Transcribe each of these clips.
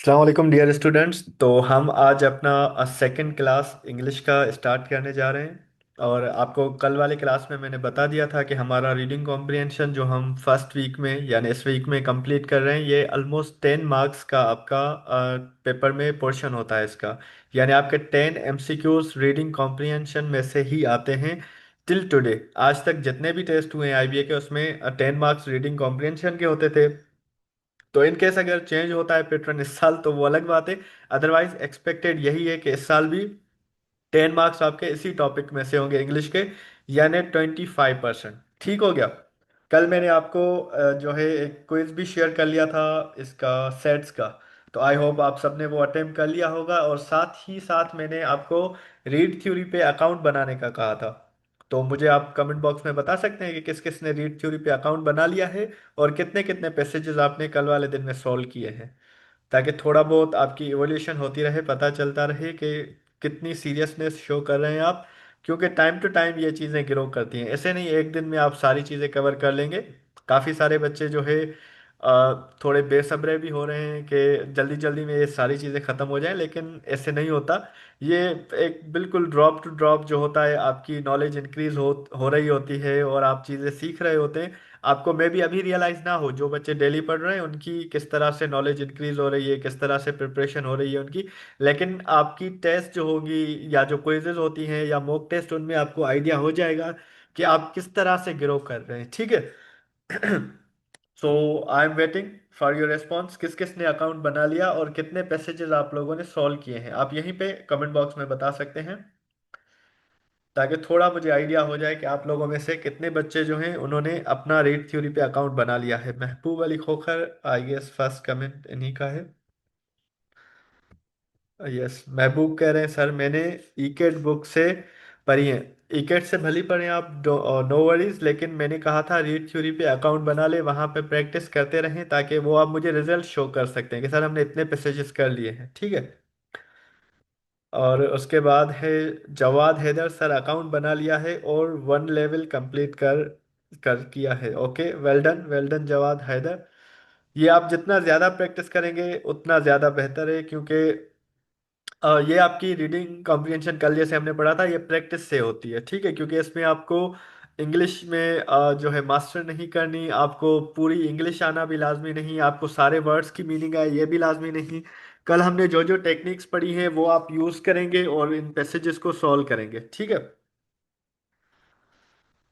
अस्सलाम वालेकुम dear students. तो हम आज अपना सेकंड क्लास इंग्लिश का स्टार्ट करने जा रहे हैं। और आपको कल वाले क्लास में मैंने बता दिया था कि हमारा रीडिंग कॉम्प्रिहेंशन जो हम फर्स्ट वीक में यानी इस वीक में कंप्लीट कर रहे हैं, ये ऑलमोस्ट 10 मार्क्स का आपका पेपर में पोर्शन होता है इसका। यानी आपके 10 MCQs रीडिंग कॉम्प्रिहेंशन में से ही आते हैं। टिल टुडे आज तक जितने भी टेस्ट हुए हैं IBA के, उसमें 10 मार्क्स रीडिंग कॉम्प्रिहेंशन के होते थे। तो इन केस अगर चेंज होता है पैटर्न इस साल तो वो अलग बात है। अदरवाइज एक्सपेक्टेड यही है कि इस साल भी 10 मार्क्स आपके इसी टॉपिक में से होंगे, इंग्लिश के। यानी 25%। ठीक हो गया। कल मैंने आपको जो है एक क्विज भी शेयर कर लिया था इसका, सेट्स का। तो आई होप आप सबने वो अटेम्प्ट कर लिया होगा। और साथ ही साथ मैंने आपको रीड थ्योरी पे अकाउंट बनाने का कहा था। तो मुझे आप कमेंट बॉक्स में बता सकते हैं कि किस किस ने रीड थ्योरी पे अकाउंट बना लिया है और कितने कितने पैसेजेस आपने कल वाले दिन में सॉल्व किए हैं, ताकि थोड़ा बहुत आपकी इवोल्यूशन होती रहे, पता चलता रहे कि कितनी सीरियसनेस शो कर रहे हैं आप। क्योंकि टाइम टू टाइम ये चीज़ें ग्रो करती हैं, ऐसे नहीं एक दिन में आप सारी चीज़ें कवर कर लेंगे। काफ़ी सारे बच्चे जो है थोड़े बेसब्रे भी हो रहे हैं कि जल्दी जल्दी में ये सारी चीज़ें ख़त्म हो जाएं, लेकिन ऐसे नहीं होता। ये एक बिल्कुल ड्रॉप टू ड्रॉप जो होता है, आपकी नॉलेज इंक्रीज हो रही होती है और आप चीज़ें सीख रहे होते हैं। आपको मे भी अभी रियलाइज ना हो, जो बच्चे डेली पढ़ रहे हैं उनकी किस तरह से नॉलेज इंक्रीज हो रही है, किस तरह से प्रिपरेशन हो रही है उनकी। लेकिन आपकी टेस्ट जो होगी या जो क्विजेज होती हैं या मॉक टेस्ट, उनमें आपको आइडिया हो जाएगा कि आप किस तरह से ग्रो कर रहे हैं। ठीक है। So I am waiting for your response. किस किस ने अकाउंट बना लिया और कितने पैसेजेस आप लोगों ने सॉल्व किए हैं, आप यहीं पे कमेंट बॉक्स में बता सकते हैं, ताकि थोड़ा मुझे आइडिया हो जाए कि आप लोगों में से कितने बच्चे जो हैं उन्होंने अपना रीड थ्योरी पे अकाउंट बना लिया है। Mehboob Ali Khokhar, I guess first comment इन्हीं का है। यस, महबूब कह रहे हैं सर मैंने ईकेट बुक से पढ़ी है। ईकेट से भली पढ़े आप, नो वरीज, लेकिन मैंने कहा था रीड थ्योरी पे अकाउंट बना ले, वहां पे प्रैक्टिस करते रहें, ताकि वो आप मुझे रिजल्ट शो कर सकते हैं कि सर हमने इतने पैसेजेस कर लिए हैं। ठीक है। और उसके बाद है जवाद हैदर, सर अकाउंट बना लिया है और 1 लेवल कंप्लीट कर कर किया है। Okay, well done Jawad Haider. ये आप जितना ज़्यादा प्रैक्टिस करेंगे उतना ज़्यादा बेहतर है, क्योंकि ये आपकी रीडिंग कॉम्प्रिहेंशन कल जैसे हमने पढ़ा था, ये प्रैक्टिस से होती है। ठीक है, क्योंकि इसमें आपको इंग्लिश में जो है मास्टर नहीं करनी, आपको पूरी इंग्लिश आना भी लाजमी नहीं, आपको सारे वर्ड्स की मीनिंग आए ये भी लाजमी नहीं। कल हमने जो जो टेक्निक्स पढ़ी हैं वो आप यूज़ करेंगे और इन पैसेजेस को सॉल्व करेंगे। ठीक है।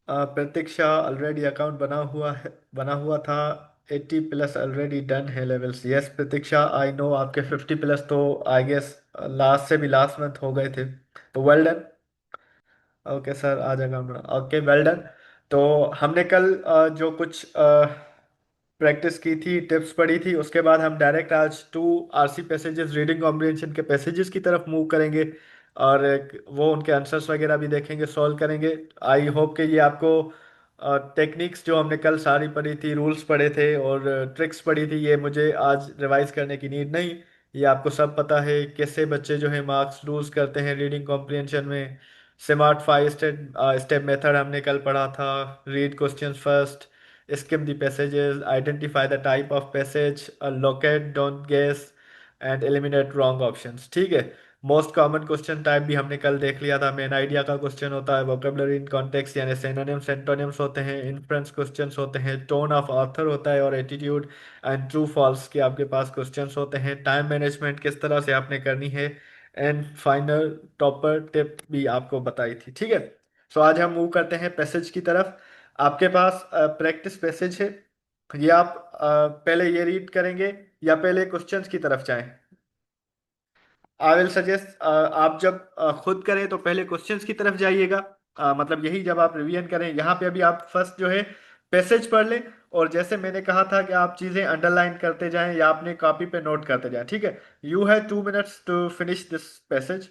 प्रतीक्षा ऑलरेडी अकाउंट बना हुआ था। 80+ ऑलरेडी डन है levels. Yes Pratiksha, I know आपके 50+ तो आई गेस लास्ट से भी लास्ट मंथ हो गए थे। तो वेल डन। ओके सर, आ जाएगा। Okay well done. तो हमने कल जो कुछ प्रैक्टिस की थी, टिप्स पढ़ी थी, उसके बाद हम डायरेक्ट आज 2 RC पैसेजेस रीडिंग कॉम्प्रिहेंशन के पैसेजेस की तरफ मूव करेंगे। और वो उनके आंसर्स वगैरह भी देखेंगे, सॉल्व करेंगे। आई होप कि ये आपको टेक्निक्स जो हमने कल सारी पढ़ी थी, रूल्स पढ़े थे और ट्रिक्स पढ़ी थी, ये मुझे आज रिवाइज करने की नीड नहीं। ये आपको सब पता है कैसे बच्चे जो है मार्क्स लूज करते हैं रीडिंग कॉम्प्रिहेंशन में। स्मार्ट 5 स्टेप स्टेप मेथड हमने कल पढ़ा था। Read questions first, skip the passages, identify the type of passage, locate, don't guess and eliminate wrong options। ठीक है। मोस्ट कॉमन क्वेश्चन टाइप भी हमने कल देख लिया था। मेन आइडिया का क्वेश्चन होता है, वोकेबलरी इन कॉन्टेक्स्ट यानी सिनोनिम्स एंटोनिम्स होते हैं, इन्फ्रेंस क्वेश्चंस होते हैं, टोन ऑफ ऑथर होता है और एटीट्यूड एंड ट्रू फॉल्स के आपके पास क्वेश्चंस होते हैं। टाइम मैनेजमेंट किस तरह से आपने करनी है, एंड फाइनल टॉपर टिप भी आपको बताई थी। ठीक है। सो आज हम मूव करते हैं पैसेज की तरफ। आपके पास प्रैक्टिस पैसेज है। ये आप पहले ये रीड करेंगे या पहले क्वेश्चंस की तरफ जाएं? आई विल सजेस्ट आप जब खुद करें तो पहले क्वेश्चंस की तरफ जाइएगा। मतलब यही जब आप रिवीजन करें, यहाँ पे अभी आप फर्स्ट जो है पैसेज पढ़ लें। और जैसे मैंने कहा था कि आप चीजें अंडरलाइन करते जाएं या अपने कॉपी पे नोट करते जाएं। ठीक है। You have 2 minutes to finish this passage.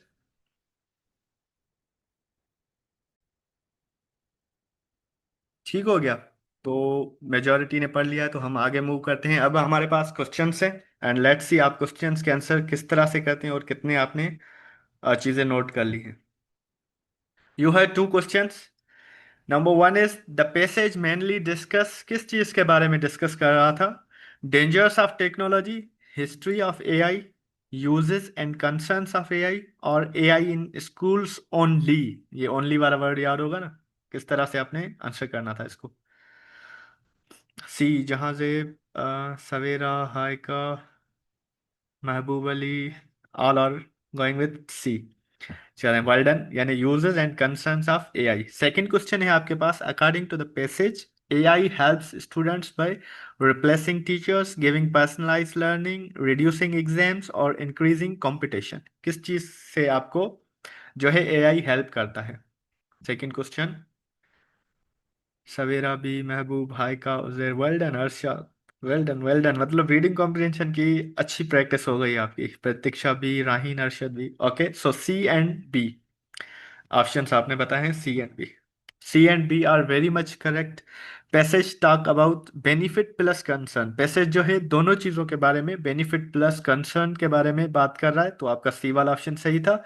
ठीक हो गया। तो मेजॉरिटी ने पढ़ लिया है, तो हम आगे मूव करते हैं। अब हमारे पास क्वेश्चंस हैं एंड लेट्स सी आप क्वेश्चंस के आंसर किस तरह से करते हैं और कितने आपने चीजें नोट कर ली हैं। You have 2 questions. Number one is the passage mainly discuss, किस चीज के बारे में डिस्कस कर रहा था? Dangers of technology, history of AI, uses and concerns of AI, और एआई इन स्कूल्स ओनली। ये ओनली वाला वर्ड याद होगा ना, किस तरह से आपने आंसर करना था इसको। सी Jahanzeb, Savera, Haika, Mehboob Ali, all are going with C. चलें, वेल डन। यानी uses and concerns of AI. Second question है आपके पास, according to the passage AI helps students by replacing teachers, giving personalized learning, reducing exams और इंक्रीजिंग कंपटीशन। किस चीज से आपको जो है एआई हेल्प करता है? Second question. Savera, B, Mehboob, Haika, Uzair, well done Arshad. Well done, well done, मतलब रीडिंग कॉम्प्रिहेंशन की अच्छी प्रैक्टिस हो गई आपकी। प्रतीक्षा भी, राहीन, अरशद भी। Okay, so C and B options आपने बताए हैं, C and B. C and B are very much correct. Passage talk about benefit plus concern. Passage जो है दोनों चीजों के बारे में, बेनिफिट प्लस कंसर्न के बारे में बात कर रहा है, तो आपका सी वाला ऑप्शन सही था।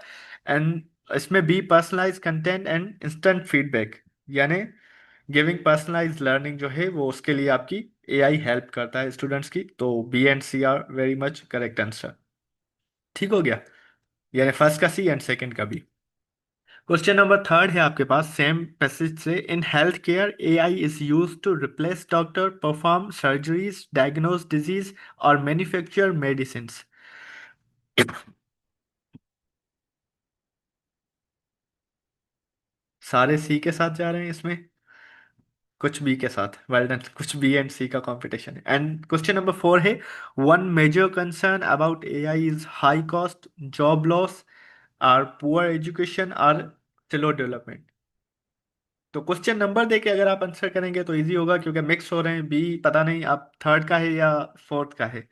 एंड इसमें B personalise content and instant feedback, यानी गिविंग पर्सनलाइज लर्निंग जो है वो उसके लिए आपकी एआई हेल्प करता है स्टूडेंट्स की। तो B and C are very much correct answer. ठीक हो गया, यानी फर्स्ट का सी एंड सेकंड का बी। क्वेश्चन नंबर थर्ड है आपके पास सेम पैसेज से, in health care AI is use to replace doctor, perform surgeries, diagnose disease और मैन्युफैक्चर मेडिसिन। सारे सी के साथ जा रहे हैं इसमें, कुछ बी के साथ। वेल डन, कुछ बी एंड सी का कंपटीशन है। एंड क्वेश्चन नंबर फोर है, one major concern about AI is high cost, job loss, or poor education, or slow development. तो क्वेश्चन नंबर देके अगर आप आंसर करेंगे तो इजी होगा, क्योंकि मिक्स हो रहे हैं। बी पता नहीं आप थर्ड का है या फोर्थ का है।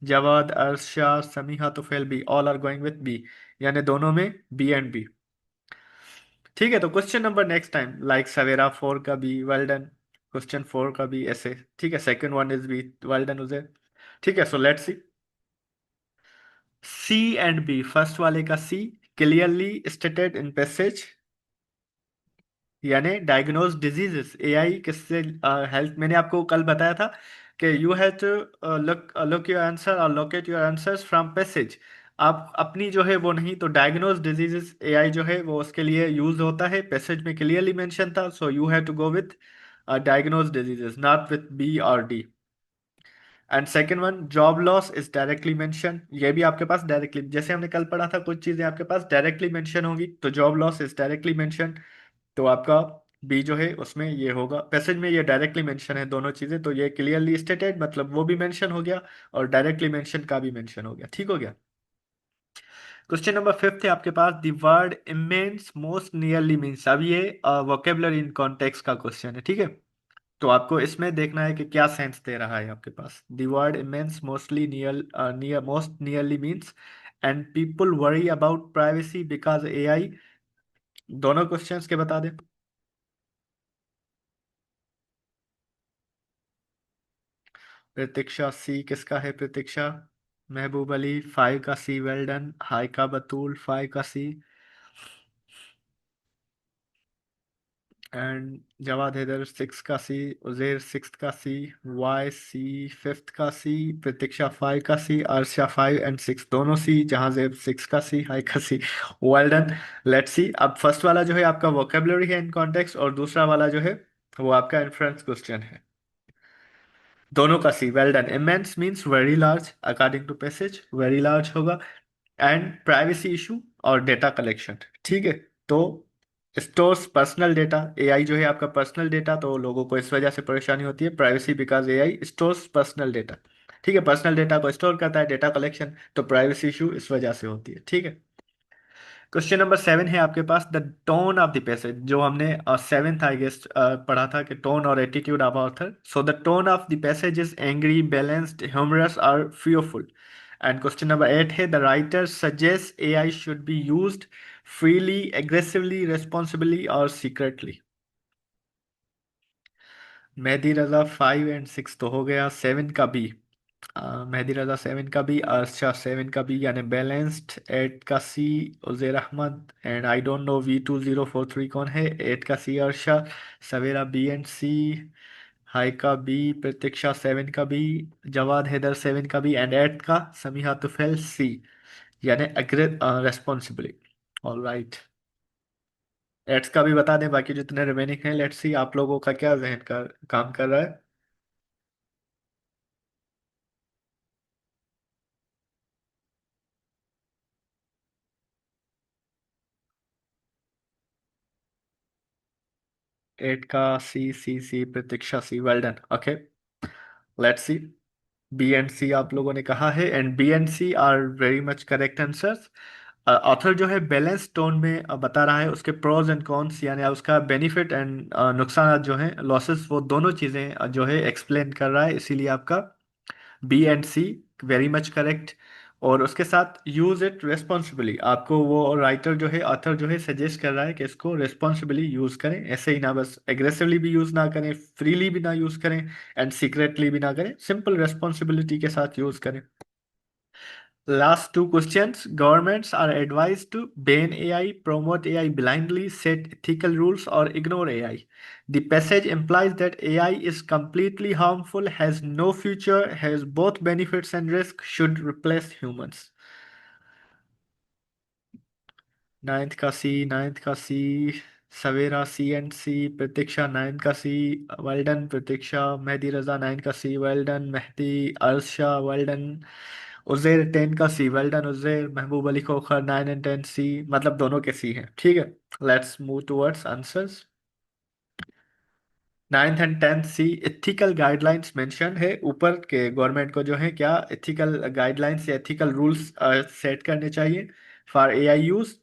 Jawad, Arsha, Samiha, Tufail, B, all are going with B, यानी दोनों में बी एंड बी। ठीक है, तो question number next time like Savera four का B, well done. Question four का बी ऐसे। ठीक है, second one is B, well done उसे। ठीक है, so let's see. C and B, first वाले का C, clearly stated in passage, यानी डायग्नोज डिजीजेस एआई किससे हेल्थ। मैंने आपको कल बताया था कि you have to look look your answer और locate your answers from passage. आप अपनी जो है वो नहीं, तो डायग्नोज डिजीजेस एआई जो है वो उसके लिए यूज होता है, पैसेज में क्लियरली मेंशन था। So you have to go with diagnose diseases, not with B और D. And second one, job loss is directly mention, ये भी आपके पास डायरेक्टली, जैसे हमने कल पढ़ा था कुछ चीजें आपके पास डायरेक्टली मेंशन होगी, तो job loss is directly mention. तो आपका बी जो है उसमें ये होगा, पैसेज में ये डायरेक्टली मेंशन है दोनों चीजें, तो ये क्लियरली स्टेटेड मतलब वो भी मेंशन हो गया, और डायरेक्टली मेंशन का भी मेंशन हो गया। ठीक हो गया। क्वेश्चन नंबर फिफ्थ है आपके पास, the word immense most nearly means. अब ये वोकेबलरी इन कॉन्टेक्स्ट का क्वेश्चन है, ठीक है। तो आपको इसमें देखना है कि क्या सेंस दे रहा है आपके पास। The word immense mostly near most nearly means, and people worry about privacy because AI. दोनों क्वेश्चंस के बता दें। प्रतीक्षा, सी किसका है प्रतीक्षा? महबूब अली, फाइव का सी, वेल डन। हाय का बतूल, फाइव का C. And Jawad Haider, six का सी। उजेर, सिक्स का सी। वाई सी, फिफ्थ का सी। प्रतीक्षा, फाइव का C. Arsha, five and six दोनों सी। जहां जेब, सिक्स का C, Haika C. Well done. Let's see, अब फर्स्ट वाला जो है आपका वोकेबलरी है इन कॉन्टेक्स्ट, और दूसरा वाला जो है वो आपका इन्फ्रेंस क्वेश्चन है। दोनों का C, well done. Immense means very large, according to passage very large होगा। एंड प्राइवेसी इशू और डेटा कलेक्शन। ठीक है, तो स्टोर्स पर्सनल डेटा, एआई जो है आपका पर्सनल डेटा, तो लोगों को इस वजह से परेशानी होती है, privacy because AI stores personal data. ठीक है, पर्सनल डेटा को स्टोर करता है, डेटा कलेक्शन, तो प्राइवेसी इशू इस वजह से होती है। ठीक है। क्वेश्चन नंबर सेवन है आपके पास, the tone of the passage, जो हमने सेवेंथ आई गेस पढ़ा था कि टोन और attitude of author. So the tone of the passage is angry, balanced, humorous और fearful। And question number eight है, the writer suggest AI should be used freely, aggressively, responsibly और secretly. Mehdi Raza, five and six तो हो गया, seven का B. Mehdi Raza seven का B, Arsha seven का B, यानी बैलेंस्ड। एट का C, Uzair Ahmad, and I don't know V2043 कौन है। एट का C Arsha, Savera, B and C. Haika B, Pratiksha seven का बी, जवाद हैदर सेवन का बी, एंड एट का समीहा तुफैल सी, यानी अग्रेड रेस्पॉन्सिबली। All right. एट्स का भी बता दें, बाकी जितने रिमेनिंग हैं, लेट्स सी आप लोगों का क्या जहन का काम कर रहा है। एट का C, C C, Pratiksha C, well done, okay. Let's see. B and C आप लोगों ने कहा है, and B and C are very much correct answers. Author जो है बैलेंस टोन में बता रहा है उसके प्रोज एंड कॉन्स, यानी उसका बेनिफिट एंड नुकसान जो हैं, लॉसेस, वो दोनों चीज़ें जो है एक्सप्लेन कर रहा है, इसीलिए आपका B and C very much correct. और उसके साथ यूज इट रेस्पॉन्सिबली, आपको वो राइटर जो है, ऑथर जो है सजेस्ट कर रहा है कि इसको रेस्पॉन्सिबली यूज करें, ऐसे ही ना, बस एग्रेसिवली भी यूज ना करें, फ्रीली भी ना यूज करें, एंड सीक्रेटली भी ना करें, सिंपल रेस्पॉन्सिबिलिटी के साथ यूज करें। Last two questions. Governments are advised to ban AI, promote AI blindly, set ethical rules, or ignore AI. The passage implies that AI is completely harmful, has no future, has both benefits and risks, should replace humans. Ninth का सी, ninth का सी, सवेरा सी and C, Pratiksha ninth का C, well done Pratiksha, Mehdi Raza nine का C, well done Mehdi, Arsha well done, Uzair ten का C, well done Uzair, Mehboob Ali Khokhar nine and ten C, मतलब दोनों के C हैं, ठीक है। Let's move towards answers. Ninth and tenth C, ethical guidelines mention है ऊपर के, गवर्नमेंट को जो है क्या एथिकल गाइडलाइंस या एथिकल रूल्स सेट करने चाहिए फॉर एआई यूज।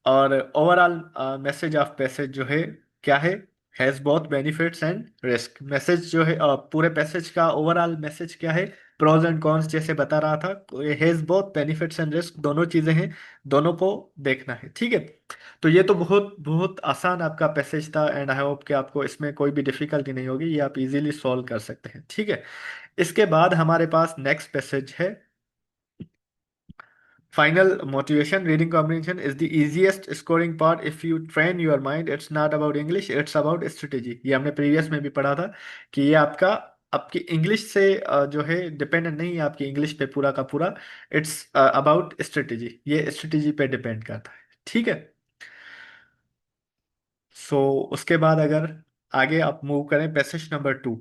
और ओवरऑल मैसेज ऑफ पैसेज जो है क्या है, has both benefits and risk. Message जो है पूरे पैसेज का ओवरऑल मैसेज क्या है, प्रोज एंड कॉन्स जैसे बता रहा था, तो ये has both benefits and risk, दोनों चीजें हैं, दोनों को देखना है, ठीक है। तो ये तो बहुत बहुत आसान आपका पैसेज था, एंड आई होप कि आपको इसमें कोई भी डिफिकल्टी नहीं होगी, ये आप इजीली सॉल्व कर सकते हैं, ठीक है। इसके बाद हमारे पास नेक्स्ट पैसेज है, final motivation. Reading comprehension is the easiest scoring part if you train your mind. It's not about English, it's about strategy. ये हमने प्रीवियस में भी पढ़ा था कि ये आपका आपकी इंग्लिश से जो है डिपेंडेंट नहीं है, आपकी इंग्लिश पे पूरा का पूरा, इट्स अबाउट स्ट्रेटेजी, ये स्ट्रेटेजी पे डिपेंड करता है, ठीक है। सो उसके बाद अगर आगे आप मूव करें पैसेज नंबर टू,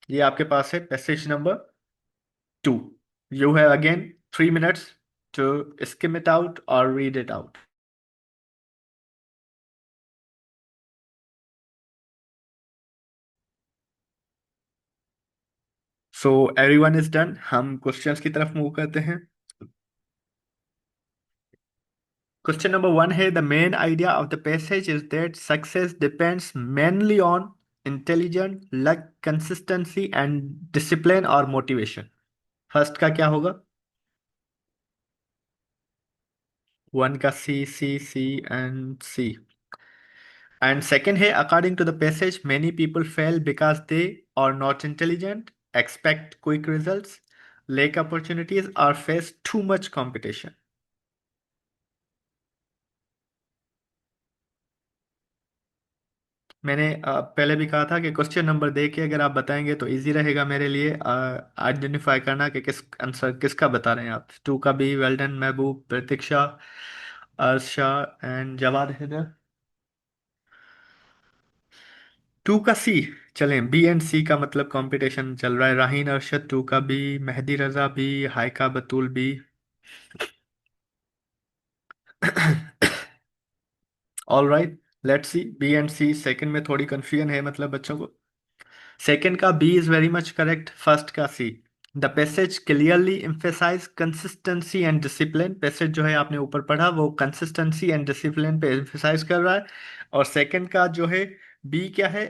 ये आपके पास है passage number two. You have again 3 minutes to skim it out or read it out. So everyone is done, हम क्वेश्चंस की तरफ मूव करते हैं। क्वेश्चन नंबर वन है, the main idea of the passage is that success depends mainly on intelligent, luck, consistency and discipline और motivation. First का क्या होगा? वन का C, C C and C. And second है, according to the passage many people fail because they are not intelligent, expect quick results, lack opportunities और face too much competition. मैंने पहले भी कहा था कि क्वेश्चन नंबर दे के अगर आप बताएंगे तो इजी रहेगा मेरे लिए आइडेंटिफाई करना कि किस आंसर किसका बता रहे हैं आप। टू का B, well done, Mehboob, Pratiksha, अर्षा and Jawad Haider. To का सी। चलें, बी एंड सी का मतलब कंपटीशन चल रहा है। राहीन अरशद टू का B, Mehdi Raza B, Haika Batool B. All right, let's see B and C. Second में थोड़ी कंफ्यूजन है मतलब बच्चों को। सेकंड का B is very much correct, first का C. The passage clearly emphasize consistency and discipline. Passage जो है आपने ऊपर पढ़ा वो कंसिस्टेंसी एंड डिसिप्लिन पे एम्फेसाइज कर रहा है। और सेकंड का जो है बी क्या है,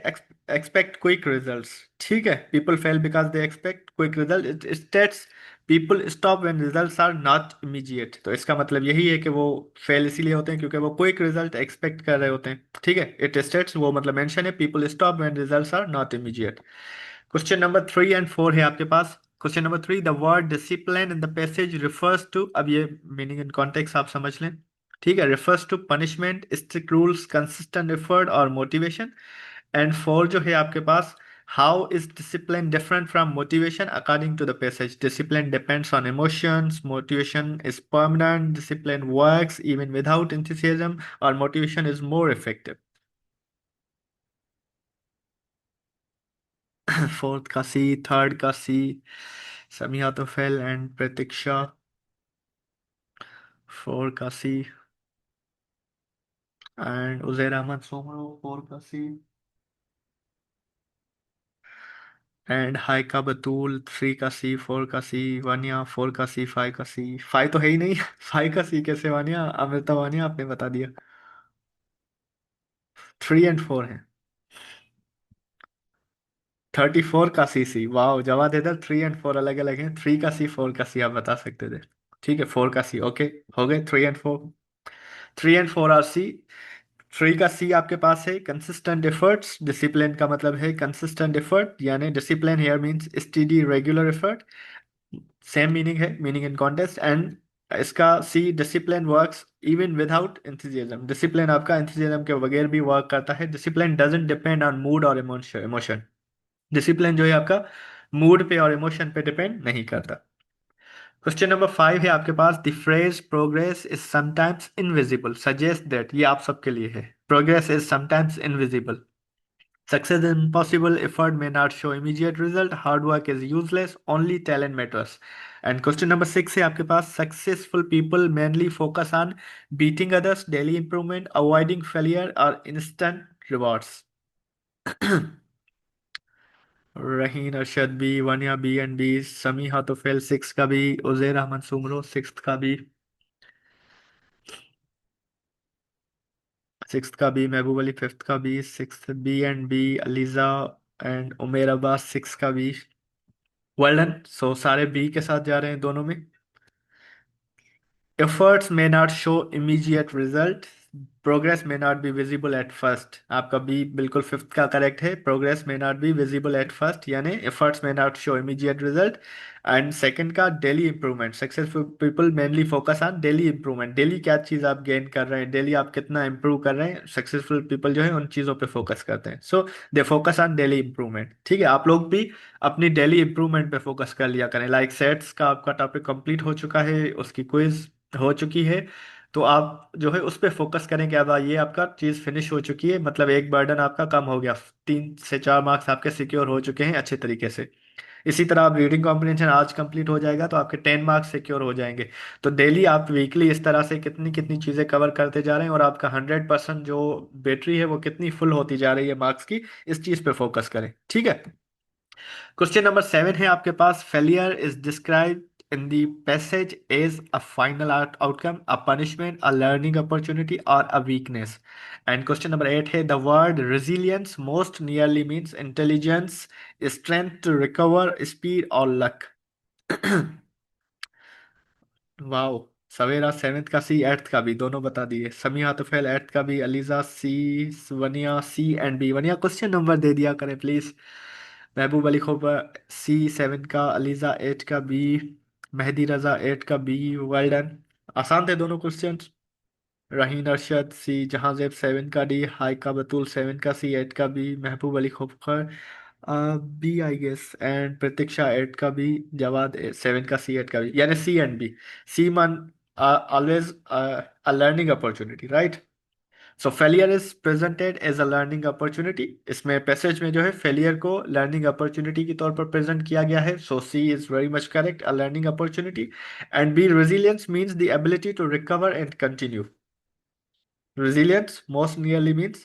एक्सपेक्ट क्विक रिजल्ट्स, ठीक है। People fail because they expect quick result, it states people stop when results are not immediate. तो इसका मतलब यही है कि वो फेल इसीलिए होते हैं क्योंकि वो क्विक रिजल्ट एक्सपेक्ट कर रहे होते हैं, ठीक है। इट स्टेट्स, वो मतलब मेंशन है, people stop when results are not immediate. Question number three and four है आपके पास। Question number three, the word discipline in the passage refers to, अब ये मीनिंग इन कॉन्टेक्स्ट आप समझ लें, ठीक है। Refers to punishment, strict rules, consistent effort और मोटिवेशन। एंड फोर जो है आपके पास, How is discipline different from motivation according to the passage? Discipline depends on emotions, motivation is permanent, discipline works even without enthusiasm, or motivation is more effective. Fourth का सी, third का सी, समिया तो fail and Pratiksha. Four का C and Uzair Ahmad Soomro, four का C and हाइका Batool, three का सी, four का सी Vaniya, four का सी, five का सी। Five तो है ही नहीं। फाइव का सी कैसे वानिया, अमृता वानिया आपने बता दिया। थ्री एंड फोर है। 34 का सी सी, वाह जवाब इधर, थ्री एंड फोर अलग अलग हैं, थ्री का सी फोर का सी आप बता सकते थे। ठीक है, फोर का सी ओके। हो गए three and four. Three and four are C. Three का सी आपके पास है कंसिस्टेंट एफर्ट्स, डिसिप्लिन का मतलब है कंसिस्टेंट एफर्ट, यानी discipline here means study regular effort. Same meaning है, मीनिंग इन कॉन्टेक्स्ट। एंड इसका C discipline works even without enthusiasm, discipline आपका एंथुसियाज्म के बगैर भी वर्क करता है। Discipline doesn't depend on mood और इमोशन। डिसिप्लिन जो है आपका मूड पे और इमोशन पे डिपेंड नहीं करता। क्वेश्चन नंबर फाइव है आपके पास, the phrase progress is sometimes invisible suggest that, ये आप सबके लिए है। Progress is sometimes invisible, success is impossible, effort may not show immediate result, hard work is useless, only talent matters. And question number six है आपके पास, successful people mainly focus on beating others, daily improvement, avoiding failure और instant rewards. Raheen Arshad B, Vania B and B, Sami Tufail six का B, Uzair Ahmed Soomro six का B, six का B, Mehboob Ali fifth का B, six B and B, Aliza and Umer Abbas six का B. Well done. So सारे B के साथ जा रहे हैं दोनों में। Efforts may not show immediate result. Progress may not be visible at first. आपका बी बिल्कुल फिफ्थ का करेक्ट है। Progress may not be visible at first, यानी efforts may not show immediate result. And second का daily improvement, successful people mainly focus on daily improvement, daily क्या चीज़ आप gain कर रहे हैं, डेली आप कितना इंप्रूव कर रहे हैं, सक्सेसफुल पीपल जो है उन चीज़ों पे फोकस करते हैं। So they focus on daily improvement. ठीक है, आप लोग भी अपनी डेली इंप्रूवमेंट पे फोकस कर लिया करें। लाइक सेट्स का आपका टॉपिक कंप्लीट हो चुका है, उसकी क्विज हो चुकी है, तो आप जो है उस पर फोकस करें कि अब ये आपका चीज़ फिनिश हो चुकी है, मतलब एक बर्डन आपका कम हो गया, 3 से 4 मार्क्स आपके सिक्योर हो चुके हैं अच्छे तरीके से। इसी तरह आप रीडिंग कॉम्प्रिहेंशन आज कंप्लीट हो जाएगा तो आपके 10 मार्क्स सिक्योर हो जाएंगे। तो डेली आप वीकली इस तरह से कितनी कितनी चीज़ें कवर करते जा रहे हैं और आपका 100% जो बैटरी है वो कितनी फुल होती जा रही है मार्क्स की, इस चीज़ पे फोकस करें। ठीक है। क्वेश्चन नंबर सेवन है आपके पास, failure is describe in the passage as a final outcome, a punishment, a learning opportunity और a weakness. And question number eight है, the word resilience most nearly means intelligence, strength to recover, speed और luck. Wow. Savera seventh का C, eighth का भी, दोनों बता दिए। समिया तो फेल एट्थ का भी, Aliza C, Vania C and B. Vania question number दे दिया करें please. Mehboob Ali Khokhar C seven का, अलीजा एट का बी, मेहदी रजा एट का बी। Well done. आसान थे दोनों question. Raheen Arshad C, Jahanzeb seven का डी, हाइका बतूल सेवन का सी, एट का B, Mehboob Ali Khokhar B I guess, and Pratiksha eight का बी, जवाद सेवन का सी, एट का बी, यानी सी एंड बी। सी मान always a learning opportunity, right. So failure is presented as a learning opportunity, इसमें passage में जो है फेलियर को लर्निंग अपॉर्चुनिटी के तौर पर प्रेजेंट किया गया है। So C is very much correct, a learning opportunity. And B, resilience means the ability to recover and continue. Resilience most nearly means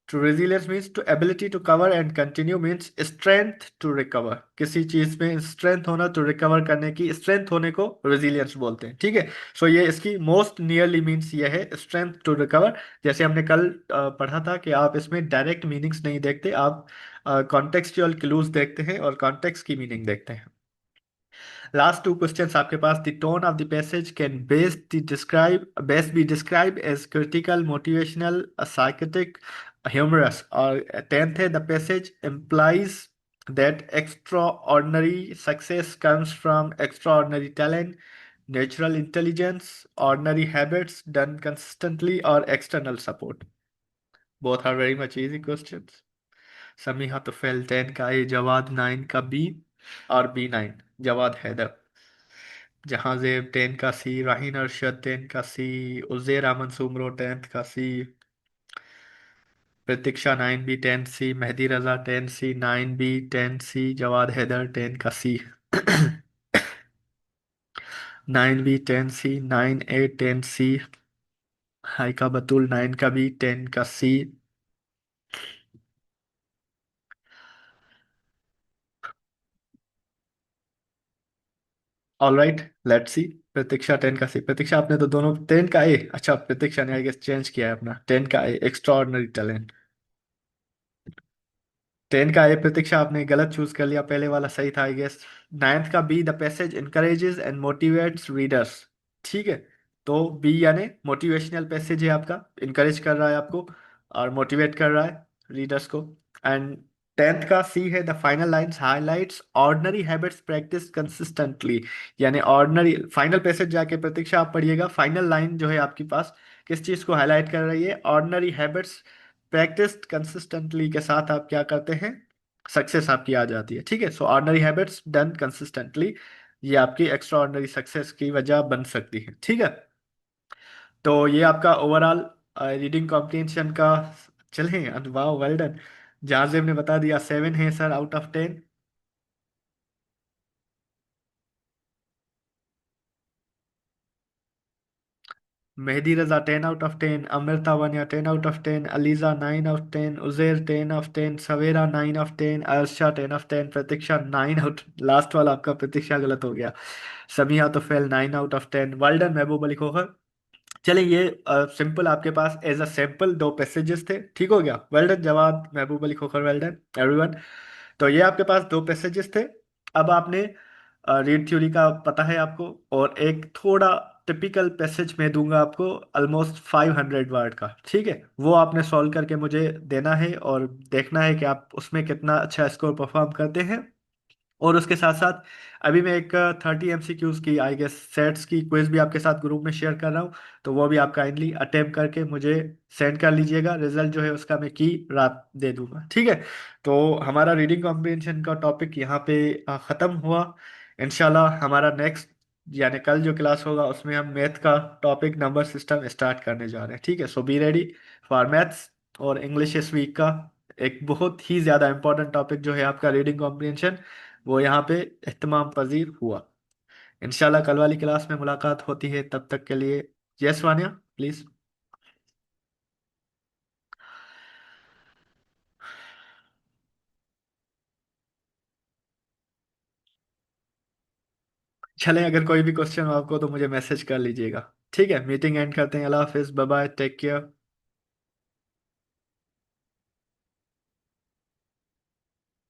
to resilience means to ability to cover and continue means strength to recover, किसी चीज में strength होना, तो recover करने की strength होने को resilience बोलते हैं। ठीक है। सो ये इसकी मोस्ट नियरली मीन्स ये है, स्ट्रेंथ टू रिकवर। जैसे हमने कल पढ़ा था कि आप इसमें डायरेक्ट मीनिंग्स नहीं देखते, आप कॉन्टेक्सचुअल क्लूज देखते हैं और कॉन्टेक्स्ट की मीनिंग देखते हैं। लास्ट टू क्वेश्चंस आपके पास, the tone of the passage can best be describe as critical, motivational, sarcastic, humorous. और टेंथ है, the passage implies that extraordinary success comes from extraordinary talent, natural intelligence, ordinary habits done consistently, or external support. Both are very much easy questions. Samiha Tufail 10 का ए, जवाद 9 का B, और B9 Jawad Haider. Jahanzeb 10 का सी, राहीन अरशद 10 का सी, Uzair Ahmad Soomro 10th का सी, प्रतीक्षा 9B 10C, Mehdi रजा 10C 9B 10C, Jawad Haider 10 का सी। 9B 10C 9A 10C, हाइका बतूल 9 का B 10 का C. All right, let's see. Pratiksha 10 का सी। प्रतीक्षा आपने तो दोनों 10 का ए, अच्छा प्रतीक्षा ने आई गेस चेंज किया है अपना, 10 का ए एक्स्ट्रा ऑर्डिनरी टैलेंट। 10 का ए प्रतीक्षा आपने गलत चूज कर लिया, पहले वाला सही था आई गेस। 9th का B, the passage encourages and motivates readers. ठीक है, तो बी यानी मोटिवेशनल पैसेज है आपका, इनकरेज कर रहा है आपको और मोटिवेट कर रहा है रीडर्स को। एंड 10th का सी है, the final lines highlights ordinary habits practice consistently. यानी ऑर्डिनरी फाइनल पैसेज जाके प्रतीक्षा आप पढ़िएगा, फाइनल लाइन जो है आपके पास किस चीज को हाईलाइट कर रही है, ऑर्डिनरी हैबिट्स प्रैक्टिस कंसिस्टेंटली के साथ आप क्या करते हैं, सक्सेस आपकी आ जाती है। ठीक है, सो ऑर्डिनरी हैबिट्स डन कंसिस्टेंटली, ये आपकी एक्स्ट्रा ऑर्डिनरी सक्सेस की वजह बन सकती है। ठीक है, तो ये आपका ओवरऑल रीडिंग कॉम्प्रिहेंशन का। चलें, वाह वेल डन। जाजिम ने बता दिया 7 है sir out of 10। Mehdi Raza 10 out of 10, Amrita Vania 10 out of 10, Aliza 9 out 10, Uzair 10 of 10, Savera 9 of 10, Arsha 10 of 10, Pratiksha 9 out, last वाला आपका प्रतीक्षा गलत हो गया। Samiha Tufail 9 out of 10, well done Mehboob Ali Khokhar. चले, ये सिंपल आपके पास एज अ सैंपल दो पैसेजेस थे, ठीक हो गया, वेल डन जवाब महबूब Ali Khokhar, well done everyone. तो ये आपके पास दो पैसेजेस थे। अब आपने रीड थ्योरी का पता है आपको, और एक थोड़ा टिपिकल पैसेज में दूंगा आपको, ऑलमोस्ट 500 वर्ड का, ठीक है, वो आपने सॉल्व करके मुझे देना है और देखना है कि आप उसमें कितना अच्छा स्कोर परफॉर्म करते हैं। और उसके साथ साथ अभी मैं एक 30 MCQs की आई गेस सेट्स की क्विज भी आपके साथ ग्रुप में शेयर कर रहा हूँ, तो वो भी आप काइंडली अटेम्प्ट करके मुझे सेंड कर लीजिएगा, रिजल्ट जो है उसका मैं की रात दे दूंगा। ठीक है, तो हमारा रीडिंग कॉम्प्रिहेंशन का टॉपिक यहाँ पे ख़त्म हुआ। इंशाल्लाह हमारा नेक्स्ट यानी कल जो क्लास होगा उसमें हम मैथ का टॉपिक नंबर सिस्टम स्टार्ट करने जा रहे हैं। ठीक है, सो बी रेडी फॉर मैथ्स। और इंग्लिश इस वीक का एक बहुत ही ज़्यादा इंपॉर्टेंट टॉपिक जो है आपका रीडिंग कॉम्प्रिहेंशन, वो यहाँ पे इत्मीनान पजीर हुआ। इंशाल्लाह कल वाली क्लास में मुलाकात होती है, तब तक के लिए यस वानिया प्लीज। चले, अगर कोई भी क्वेश्चन हो आपको तो मुझे मैसेज कर लीजिएगा। ठीक है, मीटिंग एंड करते हैं, अल्लाह हाफिज, बाय बाय, टेक केयर।